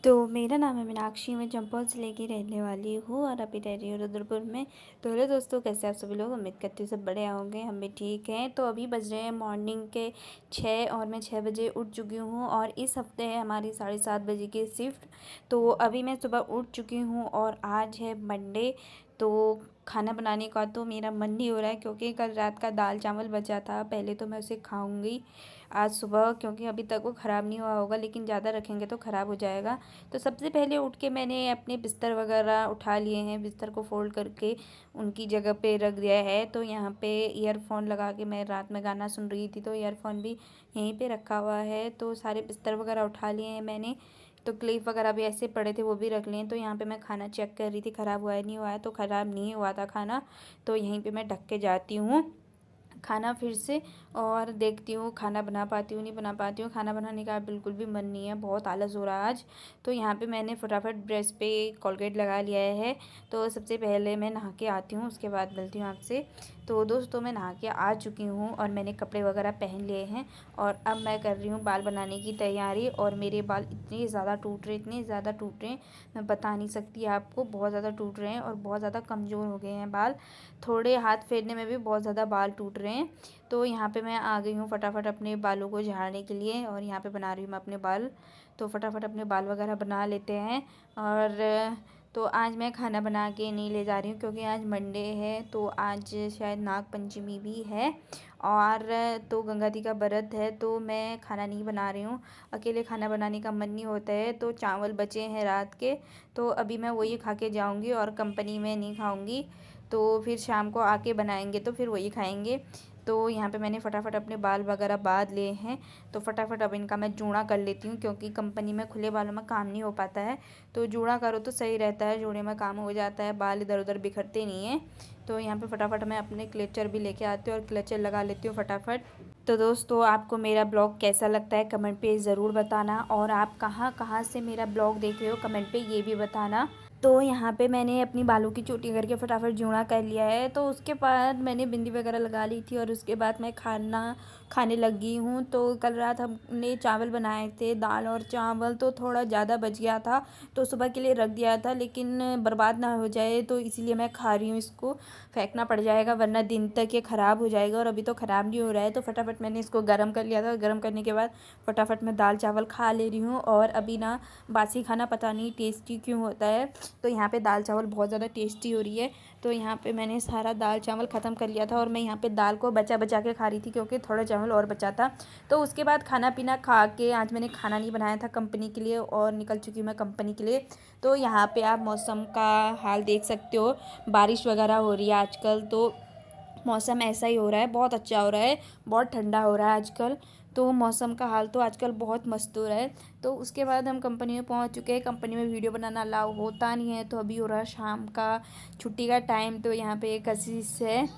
तो मेरा नाम है मीनाक्षी, मैं चंपावत ज़िले की रहने वाली हूँ और अभी रह रही हूँ रुद्रपुर में। तो हेलो दोस्तों, कैसे आप सभी लोग? उम्मीद करती हूँ सब बढ़िया होंगे, हम भी ठीक हैं। तो अभी बज रहे हैं मॉर्निंग के 6 और मैं 6 बजे उठ चुकी हूँ और इस हफ्ते है हमारी 7:30 बजे की शिफ्ट। तो अभी मैं सुबह उठ चुकी हूँ और आज है मंडे। तो खाना बनाने का तो मेरा मन नहीं हो रहा है क्योंकि कल रात का दाल चावल बचा था। पहले तो मैं उसे खाऊंगी आज सुबह, क्योंकि अभी तक वो ख़राब नहीं हुआ होगा, लेकिन ज़्यादा रखेंगे तो ख़राब हो जाएगा। तो सबसे पहले उठ के मैंने अपने बिस्तर वगैरह उठा लिए हैं, बिस्तर को फ़ोल्ड करके उनकी जगह पे रख दिया है। तो यहाँ पे ईयरफ़ोन लगा के मैं रात में गाना सुन रही थी, तो ईयरफ़ोन भी यहीं पे रखा हुआ है। तो सारे बिस्तर वगैरह उठा लिए हैं मैंने। तो क्लिप वगैरह भी ऐसे पड़े थे, वो भी रख लिए। तो यहाँ पे मैं खाना चेक कर रही थी, ख़राब हुआ है नहीं हुआ है। तो ख़राब नहीं हुआ था खाना, तो यहीं पे मैं ढक के जाती हूँ खाना फिर से, और देखती हूँ खाना बना पाती हूँ नहीं बना पाती हूँ। खाना बनाने का बिल्कुल भी मन नहीं है, बहुत आलस हो रहा है आज। तो यहाँ पे मैंने फटाफट ब्रश पे कोलगेट लगा लिया है। तो सबसे पहले मैं नहा के आती हूँ, उसके बाद मिलती हूँ आपसे। तो दोस्तों, मैं नहा के आ चुकी हूँ और मैंने कपड़े वगैरह पहन लिए हैं और अब मैं कर रही हूँ बाल बनाने की तैयारी। और मेरे बाल इतने ज़्यादा टूट रहे, इतने ज़्यादा टूट रहे हैं, मैं बता नहीं सकती आपको। बहुत ज़्यादा टूट रहे हैं और बहुत ज़्यादा कमज़ोर हो गए हैं बाल। थोड़े हाथ फेरने में भी बहुत ज़्यादा बाल टूट रहे हैं। तो यहाँ पे मैं आ गई हूँ फटाफट अपने बालों को झाड़ने के लिए, और यहाँ पे बना रही हूँ मैं अपने बाल। तो फटाफट अपने बाल वगैरह बना लेते हैं। और तो आज मैं खाना बना के नहीं ले जा रही हूँ क्योंकि आज मंडे है। तो आज शायद नाग पंचमी भी है और तो गंगा दी का व्रत है। तो मैं खाना नहीं बना रही हूँ, अकेले खाना बनाने का मन नहीं होता है। तो चावल बचे हैं रात के, तो अभी मैं वही खा के जाऊँगी और कंपनी में नहीं खाऊँगी। तो फिर शाम को आके बनाएंगे तो फिर वही खाएंगे। तो यहाँ पे मैंने फटाफट अपने बाल वगैरह बांध लिए हैं। तो फटाफट अब इनका मैं जूड़ा कर लेती हूँ क्योंकि कंपनी में खुले बालों में काम नहीं हो पाता है। तो जूड़ा करो तो सही रहता है, जूड़े में काम हो जाता है, बाल इधर उधर बिखरते नहीं हैं। तो यहाँ पे फटाफट मैं अपने क्लेचर भी लेके आती हूँ और क्लेचर लगा लेती हूँ फटाफट। तो दोस्तों, आपको मेरा ब्लॉग कैसा लगता है कमेंट पे ज़रूर बताना, और आप कहाँ कहाँ से मेरा ब्लॉग देख रहे हो कमेंट पे ये भी बताना। तो यहाँ पे मैंने अपनी बालों की चोटी करके फटाफट जूड़ा कर लिया है। तो उसके बाद मैंने बिंदी वगैरह लगा ली थी और उसके बाद मैं खाना खाने लगी हूँ। तो कल रात हमने चावल बनाए थे, दाल और चावल, तो थोड़ा ज़्यादा बच गया था तो सुबह के लिए रख दिया था, लेकिन बर्बाद ना हो जाए तो इसीलिए मैं खा रही हूँ। इसको फेंकना पड़ जाएगा वरना दिन तक ये ख़राब हो जाएगा, और अभी तो ख़राब नहीं हो रहा है। तो फटाफट मैंने इसको गर्म कर लिया था, गर्म करने के बाद फटाफट मैं दाल चावल खा ले रही हूँ। और अभी ना बासी खाना पता नहीं टेस्टी क्यों होता है, तो यहाँ पे दाल चावल बहुत ज़्यादा टेस्टी हो रही है। तो यहाँ पे मैंने सारा दाल चावल ख़त्म कर लिया था और मैं यहाँ पे दाल को बचा बचा के खा रही थी क्योंकि थोड़ा चावल और बचा था। तो उसके बाद खाना पीना खा के आज मैंने खाना नहीं बनाया था कंपनी के लिए और निकल चुकी हूँ मैं कंपनी के लिए। तो यहाँ पे आप मौसम का हाल देख सकते हो, बारिश वगैरह हो रही है आजकल। तो मौसम ऐसा ही हो रहा है, बहुत अच्छा हो रहा है, बहुत ठंडा हो रहा है आजकल। तो मौसम का हाल तो आजकल बहुत मस्त हो रहा है। तो उसके बाद हम कंपनी में पहुंच चुके हैं। कंपनी में वीडियो बनाना अलाउ होता नहीं है, तो अभी हो रहा है शाम का छुट्टी का टाइम। तो यहाँ पे एक कशिश है,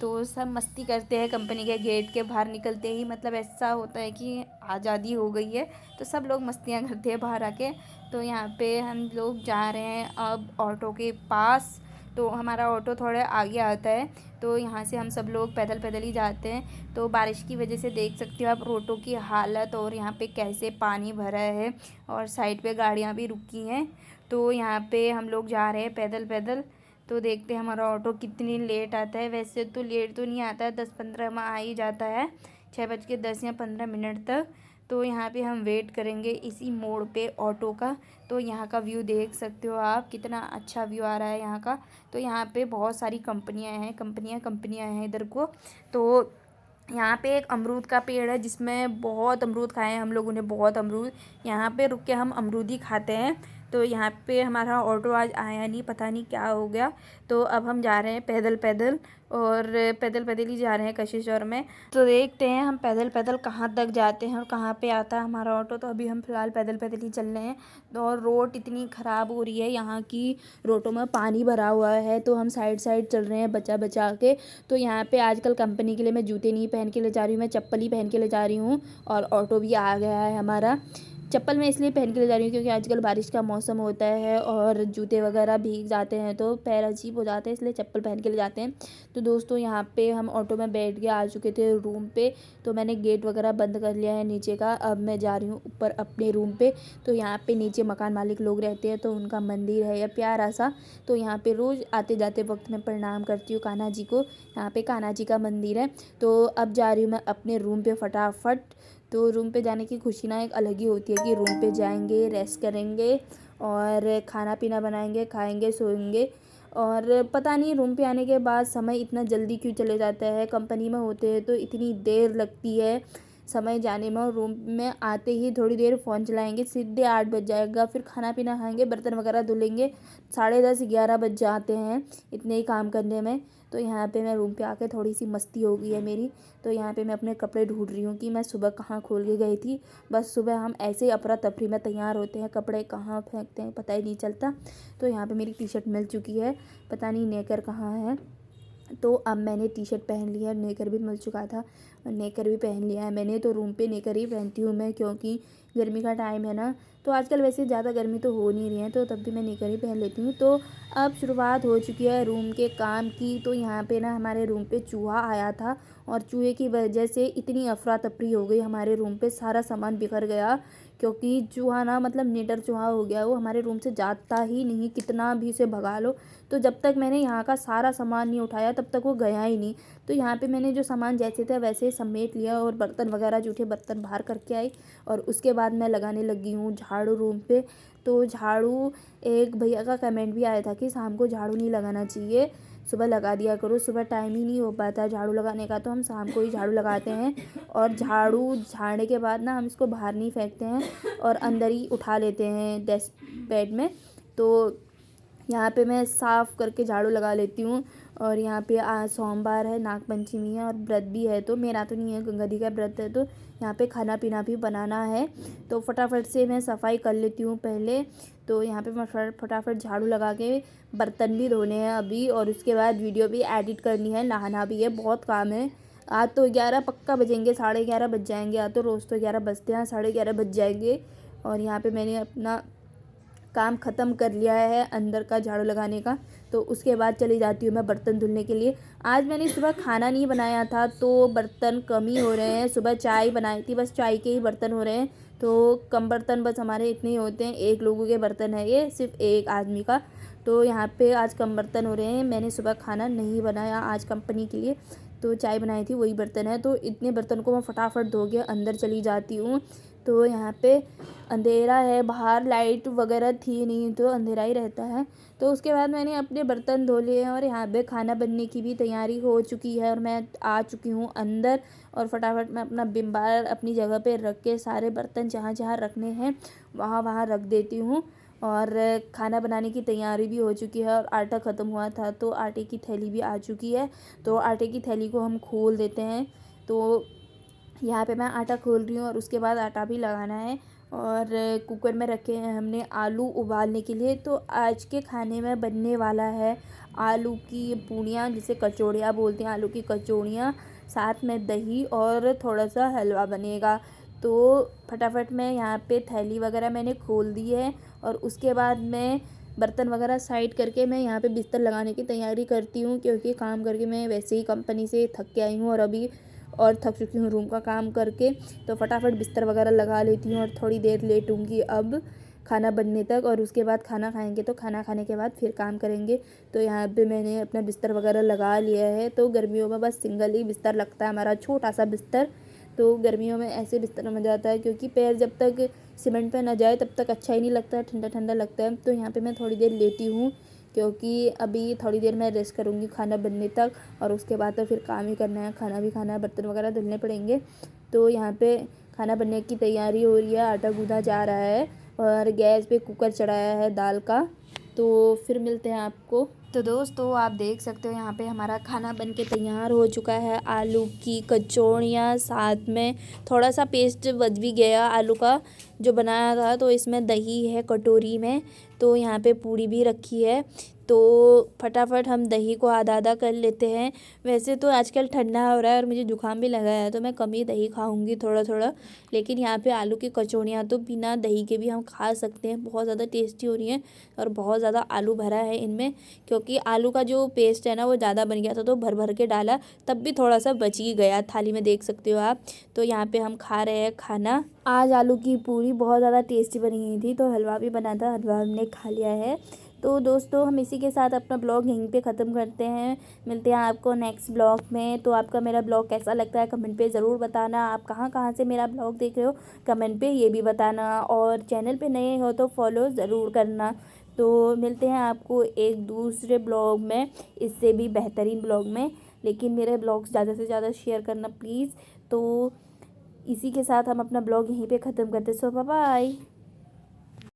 तो सब मस्ती करते हैं कंपनी के गेट के बाहर निकलते ही, मतलब ऐसा होता है कि आज़ादी हो गई है, तो सब लोग मस्तियाँ करते हैं बाहर आके। तो यहाँ पे हम लोग जा रहे हैं अब ऑटो के पास। तो हमारा ऑटो थोड़ा आगे आता है, तो यहाँ से हम सब लोग पैदल पैदल ही जाते हैं। तो बारिश की वजह से देख सकते हो आप रोडों की हालत, और यहाँ पे कैसे पानी भरा है और साइड पे गाड़ियाँ भी रुकी हैं। तो यहाँ पे हम लोग जा रहे हैं पैदल पैदल। तो देखते हैं हमारा ऑटो कितनी लेट आता है। वैसे तो लेट तो नहीं आता है, 10-15 में आ ही जाता है, 6:10 या 15 मिनट तक। तो यहाँ पे हम वेट करेंगे इसी मोड़ पे ऑटो का। तो यहाँ का व्यू देख सकते हो आप, कितना अच्छा व्यू आ रहा है यहाँ का। तो यहाँ पे बहुत सारी कंपनियाँ हैं इधर को। तो यहाँ पे एक अमरूद का पेड़ है जिसमें बहुत अमरूद खाए हैं हम लोगों ने, बहुत अमरूद। यहाँ पे रुक के हम अमरूद ही खाते हैं। तो यहाँ पे हमारा ऑटो आज आया नहीं, पता नहीं क्या हो गया। तो अब हम जा रहे हैं पैदल पैदल, और पैदल पैदल ही जा रहे हैं कशिश और मैं। तो देखते हैं हम पैदल पैदल कहाँ तक जाते हैं और कहाँ पे आता है हमारा ऑटो। तो अभी हम फ़िलहाल पैदल पैदल ही चल रहे हैं। और रोड इतनी ख़राब हो रही है, यहाँ की रोडों में पानी भरा हुआ है, तो हम साइड साइड चल रहे हैं बचा बचा के। तो यहाँ पे आजकल कंपनी के लिए मैं जूते नहीं पहन के ले जा रही हूँ, मैं चप्पल ही पहन के ले जा रही हूँ। और ऑटो भी आ गया है हमारा। चप्पल मैं इसलिए पहन के ले जा रही हूँ क्योंकि आजकल बारिश का मौसम होता है और जूते वगैरह भीग जाते हैं तो पैर अजीब हो जाते हैं, इसलिए चप्पल पहन के ले जाते हैं। तो दोस्तों यहाँ पे हम ऑटो में बैठ के आ चुके थे रूम पे, तो मैंने गेट वगैरह बंद कर लिया है नीचे का। अब मैं जा रही हूँ ऊपर अपने रूम पे। तो यहाँ पे नीचे मकान मालिक लोग रहते हैं, तो उनका मंदिर है या प्यारा सा, तो यहाँ पे रोज़ आते जाते वक्त मैं प्रणाम करती हूँ कान्हा जी को। यहाँ पे कान्हा जी का मंदिर है। तो अब जा रही हूँ मैं अपने रूम पे फटाफट। तो रूम पे जाने की खुशी ना एक अलग ही होती है कि रूम पे जाएंगे, रेस्ट करेंगे और खाना पीना बनाएंगे, खाएंगे, सोएंगे। और पता नहीं रूम पे आने के बाद समय इतना जल्दी क्यों चले जाता है। कंपनी में होते हैं तो इतनी देर लगती है समय जाने में, और रूम में आते ही थोड़ी देर फ़ोन चलाएंगे, सीधे 8 बज जाएगा। फिर खाना पीना खाएंगे, बर्तन वगैरह धुलेंगे, 10:30-11 बज जाते हैं इतने ही काम करने में। तो यहाँ पे मैं रूम पे आके थोड़ी सी मस्ती हो गई है मेरी। तो यहाँ पे मैं अपने कपड़े ढूंढ रही हूँ कि मैं सुबह कहाँ खोल के गई थी। बस सुबह हम ऐसे ही अफरा तफरी में तैयार होते हैं, कपड़े कहाँ फेंकते हैं पता ही नहीं चलता। तो यहाँ पे मेरी टी शर्ट मिल चुकी है, पता नहीं नेकर कहाँ है। तो अब मैंने टी शर्ट पहन लिया है, नेकर भी मिल चुका था और नेकर भी पहन लिया है मैंने। तो रूम पे नेकर ही पहनती हूँ मैं, क्योंकि गर्मी का टाइम है ना। तो आजकल वैसे ज़्यादा गर्मी तो हो नहीं रही है, तो तब भी मैं नेकर ही पहन लेती हूँ। तो अब शुरुआत हो चुकी है रूम के काम की। तो यहाँ पे ना हमारे रूम पे चूहा आया था, और चूहे की वजह से इतनी अफरा तफरी हो गई हमारे रूम पे, सारा सामान बिखर गया। क्योंकि चूहा ना मतलब निडर चूहा हो गया, वो हमारे रूम से जाता ही नहीं, कितना भी उसे भगा लो। तो जब तक मैंने यहाँ का सारा सामान नहीं उठाया तब तक वो गया ही नहीं। तो यहाँ पे मैंने जो सामान जैसे थे वैसे ही समेट लिया और बर्तन वगैरह जूठे बर्तन बाहर करके आई। और उसके बाद मैं लगाने लगी हूँ झाड़ू रूम पे। तो झाड़ू, एक भैया का कमेंट भी आया था कि शाम को झाड़ू नहीं लगाना चाहिए, सुबह लगा दिया करो। सुबह टाइम ही नहीं हो पाता झाड़ू लगाने का, तो हम शाम को ही झाड़ू लगाते हैं। और झाड़ू झाड़ने के बाद ना हम इसको बाहर नहीं फेंकते हैं और अंदर ही उठा लेते हैं डेस्क बेड में। तो यहाँ पे मैं साफ़ करके झाड़ू लगा लेती हूँ। और यहाँ पे आज सोमवार है, नागपंचमी है और व्रत भी है। तो मेरा तो नहीं है, गंगा दी का व्रत है, तो यहाँ पे खाना पीना भी बनाना है। तो फटाफट से मैं सफाई कर लेती हूँ पहले। तो यहाँ पे मैं फटाफट झाड़ू लगा के बर्तन भी धोने हैं अभी, और उसके बाद वीडियो भी एडिट करनी है, नहाना भी है, बहुत काम है। आज तो 11 पक्का बजेंगे, 11:30 बज जाएंगे। आज तो रोज़ तो 11 बजते हैं, 11:30 बज जाएंगे। और यहाँ पे मैंने अपना काम ख़त्म कर लिया है अंदर का झाड़ू लगाने का। तो उसके बाद चली जाती हूँ मैं बर्तन धुलने के लिए। आज मैंने सुबह खाना नहीं बनाया था, तो बर्तन कम ही हो रहे हैं। सुबह चाय बनाई थी, बस चाय के ही बर्तन हो रहे हैं। तो कम बर्तन बस हमारे इतने ही होते हैं, एक लोगों के बर्तन है ये, सिर्फ एक आदमी का। तो यहाँ पे आज कम बर्तन हो रहे हैं। मैंने सुबह खाना नहीं बनाया आज कंपनी के लिए, तो चाय बनाई थी वही बर्तन है। तो इतने बर्तन को मैं फटाफट धो के अंदर चली जाती हूँ। तो यहाँ पे अंधेरा है, बाहर लाइट वगैरह थी नहीं, तो अंधेरा ही रहता है। तो उसके बाद मैंने अपने बर्तन धो लिए हैं और यहाँ पे खाना बनने की भी तैयारी हो चुकी है, और मैं आ चुकी हूँ अंदर। और फटाफट मैं अपना विम बार अपनी जगह पे रख के सारे बर्तन जहाँ जहाँ रखने हैं वहाँ वहाँ रख देती हूँ। और खाना बनाने की तैयारी भी हो चुकी है, और आटा ख़त्म हुआ था तो आटे की थैली भी आ चुकी है। तो आटे की थैली को हम खोल देते हैं। तो यहाँ पे मैं आटा खोल रही हूँ और उसके बाद आटा भी लगाना है। और कुकर में रखे हैं हमने आलू उबालने के लिए। तो आज के खाने में बनने वाला है आलू की पूड़ियाँ, जिसे कचौड़ियाँ बोलते हैं, आलू की कचौड़ियाँ, साथ में दही और थोड़ा सा हलवा बनेगा। तो फटाफट मैं यहाँ पे थैली वगैरह मैंने खोल दी है, और उसके बाद मैं बर्तन वगैरह साइड करके मैं यहाँ पे बिस्तर लगाने की तैयारी करती हूँ, क्योंकि काम करके मैं वैसे ही कंपनी से थक के आई हूँ और थक चुकी हूँ रूम का काम करके। तो फटाफट बिस्तर वगैरह लगा लेती हूँ और थोड़ी देर लेटूँगी अब खाना बनने तक। और उसके बाद खाना खाएंगे, तो खाना खाने के बाद फिर काम करेंगे। तो यहाँ पे मैंने अपना बिस्तर वगैरह लगा लिया है। तो गर्मियों में बस सिंगल ही बिस्तर लगता है हमारा, छोटा सा बिस्तर। तो गर्मियों में ऐसे बिस्तर में मज़ा आता है, क्योंकि पैर जब तक सीमेंट पे ना जाए तब तक अच्छा ही नहीं लगता, ठंडा ठंडा लगता है। तो यहाँ पे मैं थोड़ी देर लेटी हूँ, क्योंकि अभी थोड़ी देर मैं रेस्ट करूँगी खाना बनने तक, और उसके बाद तो फिर काम ही करना है, खाना भी खाना है, बर्तन वगैरह धुलने पड़ेंगे। तो यहाँ पे खाना बनने की तैयारी हो रही है, आटा गूँथा जा रहा है और गैस पे कुकर चढ़ाया है दाल का। तो फिर मिलते हैं आपको। तो दोस्तों आप देख सकते हो यहाँ पे हमारा खाना बन के तैयार हो चुका है, आलू की कचौड़ियाँ, साथ में थोड़ा सा पेस्ट बच भी गया आलू का जो बनाया था। तो इसमें दही है कटोरी में, तो यहाँ पे पूड़ी भी रखी है। तो फटाफट हम दही को आधा आधा कर लेते हैं। वैसे तो आजकल ठंडा हो रहा है और मुझे जुकाम भी लगा है, तो मैं कम ही दही खाऊंगी थोड़ा थोड़ा। लेकिन यहाँ पे आलू की कचौड़ियाँ तो बिना दही के भी हम खा सकते हैं, बहुत ज़्यादा टेस्टी हो रही हैं और बहुत ज़्यादा आलू भरा है इनमें। क्योंकि आलू का जो पेस्ट है ना वो ज़्यादा बन गया था, तो भर भर के डाला, तब भी थोड़ा सा बच ही गया, थाली में देख सकते हो आप। तो यहाँ पे हम खा रहे हैं खाना। आज आलू की पूरी बहुत ज़्यादा टेस्टी बनी हुई थी, तो हलवा भी बना था, हलवा हमने खा लिया है। तो दोस्तों हम इसी के साथ अपना ब्लॉग यहीं पे ख़त्म करते हैं। मिलते हैं आपको नेक्स्ट ब्लॉग में। तो आपका मेरा ब्लॉग कैसा लगता है कमेंट पे ज़रूर बताना। आप कहाँ कहाँ से मेरा ब्लॉग देख रहे हो कमेंट पे ये भी बताना, और चैनल पे नए हो तो फॉलो ज़रूर करना। तो मिलते हैं आपको एक दूसरे ब्लॉग में, इससे भी बेहतरीन ब्लॉग में। लेकिन मेरे ब्लॉग्स ज़्यादा से ज़्यादा शेयर करना प्लीज़। तो इसी के साथ हम अपना ब्लॉग यहीं पे ख़त्म करते हैं। सो बाय बाय।